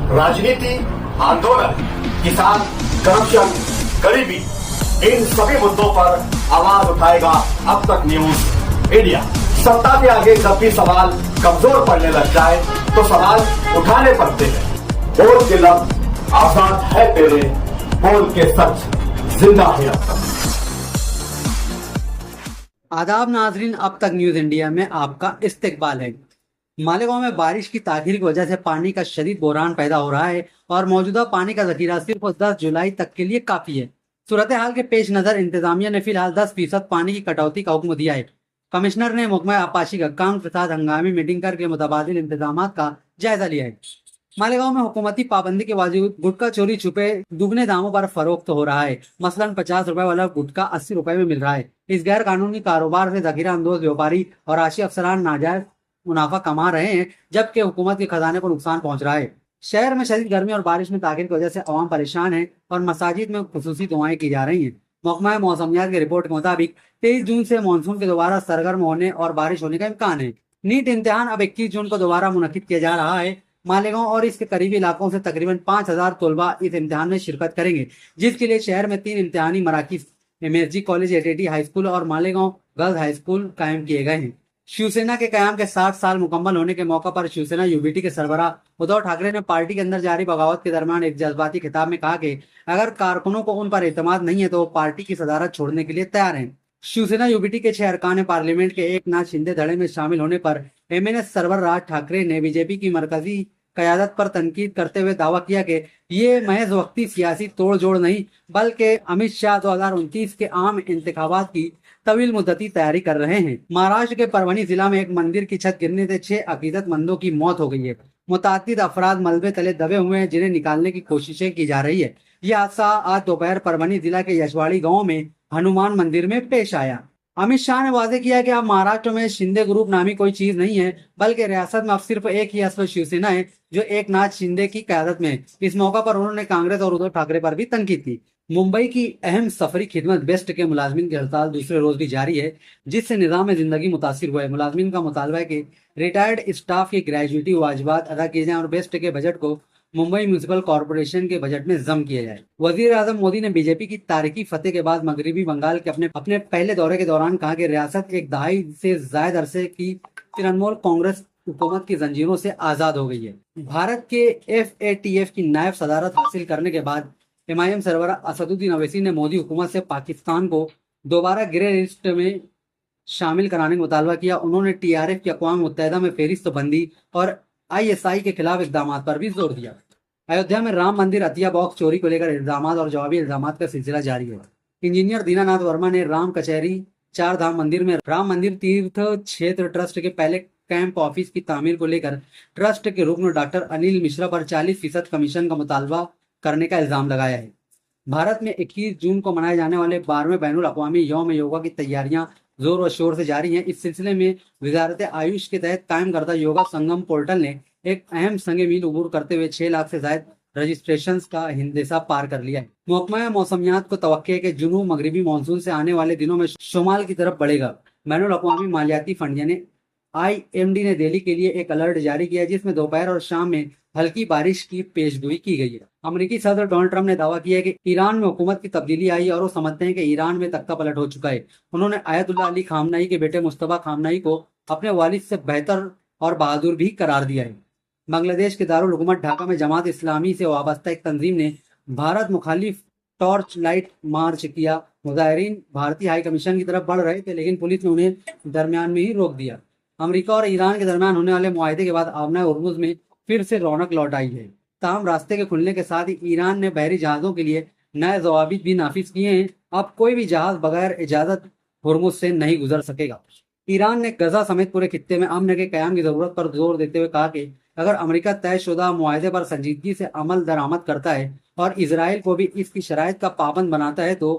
राजनीति, आंदोलन, किसान, करप्शन, गरीबी, इन सभी मुद्दों पर आवाज उठाएगा अब तक न्यूज इंडिया। सत्ता के आगे जब भी सवाल कमजोर पड़ने लग जाए तो सवाल उठाने पड़ते हैं। बोल के लफ्ज आजाद है तेरे, बोल के सच जिंदा है अब तक। आदाब नाजरीन, अब तक न्यूज इंडिया में आपका इस्तकबाल है। मालेगांव में बारिश की ताखीर की वजह से पानी का शदीद बहरान पैदा हो रहा है और मौजूदा पानी का जखीरा सिर्फ 10 जुलाई तक के लिए काफी है। सूरत हाल के पेश नजर इंतजामिया ने फिलहाल 10% पानी की कटौती का हुक्म दिया है। कमिश्नर ने महकमा आपाशी गक्काम के साथ हंगामी मीटिंग करके मुतबादिल इंतजाम का जायजा लिया है। मालेगांव में हुकूमती पाबंदी के बावजूद गुटखा चोरी छुपे दुगने दामों पर फरोख्त हो रहा है। मसलन 50 रुपए वाला गुटखा 80 रुपए में मिल रहा है। इस गैर कानूनी कारोबार से जखीरा अंदोज व्यापारी और आशी अफसरान नाजायज मुनाफा कमा रहे हैं, जबकि हुकूमत के खजाने को नुकसान पहुंच रहा है। शहर में शदीद गर्मी और बारिश में ताखीर की वजह से अवाम परेशान है और मसाजिद में खुसूसी दुआएं की जा रही हैं। महकमा मौसमियात की रिपोर्ट के मुताबिक 23 जून से मानसून के दोबारा सरगर्म होने और बारिश होने का इम्कान है। नीट इम्तिहान अब 21 जून को दोबारा मुनक्किद किया जा रहा है। मालेगांव और इसके करीबी इलाकों से तकरीबन 5000 तलबा इस इम्तिहान में शिरकत करेंगे, जिसके लिए शहर में 3 इम्तिहानी मराकिज MSG college, ATT high school और मालेगांव गर्ल्स हाई स्कूल कायम किए गए हैं। शिवसेना के कयाम के 60 साल मुकम्मल होने के मौके पर शिवसेना यूबीटी के सरबराह उद्धव ठाकरे ने पार्टी के अंदर जारी बगावत के दरमियान एक जज्बाती खिताब में कहा कि अगर कारकुनों को उन पर एतमाद नहीं है तो वो पार्टी की सदारत छोड़ने के लिए तैयार हैं। शिवसेना यूबीटी के 6 अरकान पार्लियामेंट के एकनाथ शिंदे धड़े में शामिल होने पर एमएनएस सरवर राज ठाकरे ने बीजेपी की मरकजी कयादत पर तनकीद करते हुए दावा किया कि ये महज वक्ती सियासी तोड़ जोड़ नहीं बल्कि अमित शाह 2029 के आम इंतखाबात की तवील मुद्दती तैयारी कर रहे हैं। महाराष्ट्र के परभनी जिला में एक मंदिर की छत गिरने से 6 अकीदतमंदों की मौत हो गई है। मुतादिद अफराद मलबे तले दबे हुए हैं, जिन्हें निकालने की कोशिशें की जा रही है। यह हादसा आज दोपहर परभनी जिला के यशवाड़ी गाँव में हनुमान मंदिर में पेश आया। अमित शाह ने वादे किया कि अब महाराष्ट्र में शिंदे ग्रुप नामी कोई चीज नहीं है, बल्कि रियासत में अब सिर्फ एक ही असल शिवसेना है जो एकनाथ शिंदे की क़यादत में है। इस मौका पर उन्होंने कांग्रेस और उद्धव ठाकरे पर भी तनकीद की। मुंबई की अहम सफरी खिदमत बेस्ट के मुलाजमीन की हड़ताल दूसरे रोज भी जारी है, जिससे निजाम जिंदगी मुतासिर हुआ है। मुलाजमीन का मुतालबा है कि रिटायर्ड स्टाफ की ग्रेजुएटी वाजिबात अदा किए जाएं और बेस्ट के बजट को मुंबई म्यूनिसिपल कॉर्पोरेशन के बजट में जम किया जाए। वजीर आजम मोदी ने बीजेपी की तारीखी फतेह के बाद मगरबी बंगाल के अपने पहले दौरे के दौरान कहा कि रियासत एक दहाई से जायद अरसे की तृणमूल कांग्रेस हुकूमत की जंजीरों से आजाद हो गई है। भारत के FATF की नायब सदारत हासिल करने के बाद MIM सरबराह असदुद्दीन अवैसी ने मोदी हुकूमत से पाकिस्तान को दोबारा ग्रे लिस्ट में शामिल कराने का मुतालबा किया। उन्होंने TRF की अक़वाम मुत्तहिदा में फहरिस्त बंदी और ISI के खिलाफ इक़दामात पर भी जोर दिया। अयोध्या में राम मंदिर अतिया बॉक्स चोरी को लेकर इल्जामात और जवाबी इल्जामात का सिलसिला जारी है। इंजीनियर दीनानाथ वर्मा ने राम कचहरी 4 धाम मंदिर में राम मंदिर तीर्थ क्षेत्र ट्रस्ट के पहले कैंप ऑफिस की तामीर को लेकर ट्रस्ट के रुकन डॉक्टर अनिल मिश्रा पर 40% कमीशन का मुतालबा करने का इल्जाम लगाया है। भारत में 21 जून को मनाए जाने वाले 12वें बैनुल अक़वामी यौम योगा की तैयारियां जोर व शोर से जारी हैं। इस सिलसिले में वजारत आयुष के तहत कायम करदा योगा संगम पोर्टल ने एक अहम संग मील उबूर करते हुए 6 लाख से ज्यादा रजिस्ट्रेशन का हिंदेसा पार कर लिया है। महकमा मौसमियात को तवक्के है कि जुनूब मगरबी मानसून से आने वाले दिनों में शुमाल की तरफ बढ़ेगा। बैनुल अक़वामी मालियाती फंड यानी IMD ने दिल्ली के लिए एक अलर्ट जारी किया है, जिसमें दोपहर और शाम में हल्की बारिश की पेशगोई की गई है। अमेरिकी सदर डोनाल्ड ट्रंप ने दावा किया है कि ईरान में हुकूमत की तब्दीली आई और वो समझते हैं कि ईरान में तख्ता पलट हो चुका है। उन्होंने आयतुल्लाह अली खामनाई के बेटे मुस्तफा खामनाई को अपने वालिद से बेहतर और बहादुर भी करार दिया है। बांग्लादेश के दारुल हुकूमत ढाका में जमात इस्लामी से वाबस्ता एक तंजीम ने भारत मुखालिफ टॉर्च लाइट मार्च किया। मुजाहिरीन भारतीय हाई कमीशन की तरफ बढ़ रहे थे, लेकिन पुलिस ने उन्हें दरमियान में ही रोक दिया। अमेरिका और ईरान के दरमियान होने वाले मुआहदे के बाद आबना उर्मुज में फिर से रौनक लौट आई है। ताहम रास्ते के खुलने के साथ ही ईरान ने बहरी जहाज़ों के लिए नए जवाबित भी नाफिज किए हैं। अब कोई भी जहाज बगैर इजाज़त हुर्मुज से नहीं गुजर सकेगा। ईरान ने गजा समेत पूरे खित्ते में अमन के क़याम की ज़रूरत पर जोर देते हुए कहा कि अगर अमेरिका तयशुदा मुआहदे पर संजीदगी से अमल दरामद करता है और इसराइल को भी इसकी शराइत का पाबंद बनाता है तो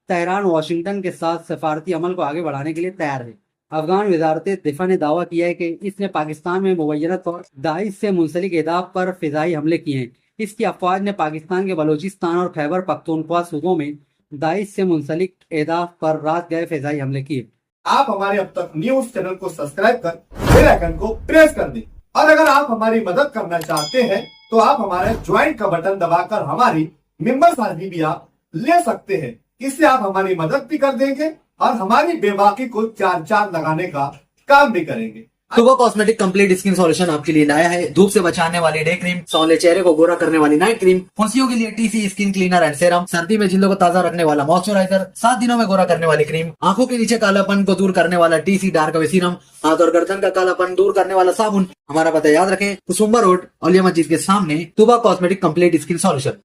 तेहरान वाशिंगटन के साथ सफारती अमल को आगे बढ़ाने के लिए तैयार है। अफगान वजारत दिफा ने दावा किया है कि इसने पाकिस्तान में मुबैना तौर दाइश से मुंसलिक अहदाफ पर फिजाई हमले किए हैं। इसकी अफवाज ने पाकिस्तान के बलोचिस्तान और खैबर पख्तूनख्वा सूबों में दाइश से मुंसलिक अहदाफ पर रात गए फिजाई हमले किए। आप हमारे अब तक न्यूज चैनल को सब्सक्राइब कर बेल आइकन को प्रेस कर दें और अगर आप हमारी मदद करना चाहते हैं तो आप हमारे ज्वाइन का बटन दबाकर हमारी मेंबर्स आदमी भी आप ले सकते हैं। इससे आप हमारी मदद भी कर देंगे और हमारी बेबाकी को चार चांद लगाने का काम भी करेंगे। सुबह कॉस्मेटिक कंप्लीट स्किन सॉल्यूशन आपके लिए लाया है धूप से बचाने वाली डे क्रीम, सौंले चेहरे को गोरा करने वाली नाइट क्रीम, फुंसियों के लिए TC skin cleaner and serum, सर्दी में जिल्दों को ताजा रखने वाला मॉइस्चराइजर, 7 दिनों में गोरा करने वाली क्रीम, आंखों के नीचे कालापन को दूर करने वाला टीसी डार्क वे सीरम, हाथ और गर्दन का कालापन दूर करने वाला साबुन। हमारा पता याद रखें, कुसुम्बा रोड, औलिया मस्जिद के सामने, सुबह कॉस्मेटिक कंप्लीट स्किन सॉल्यूशन।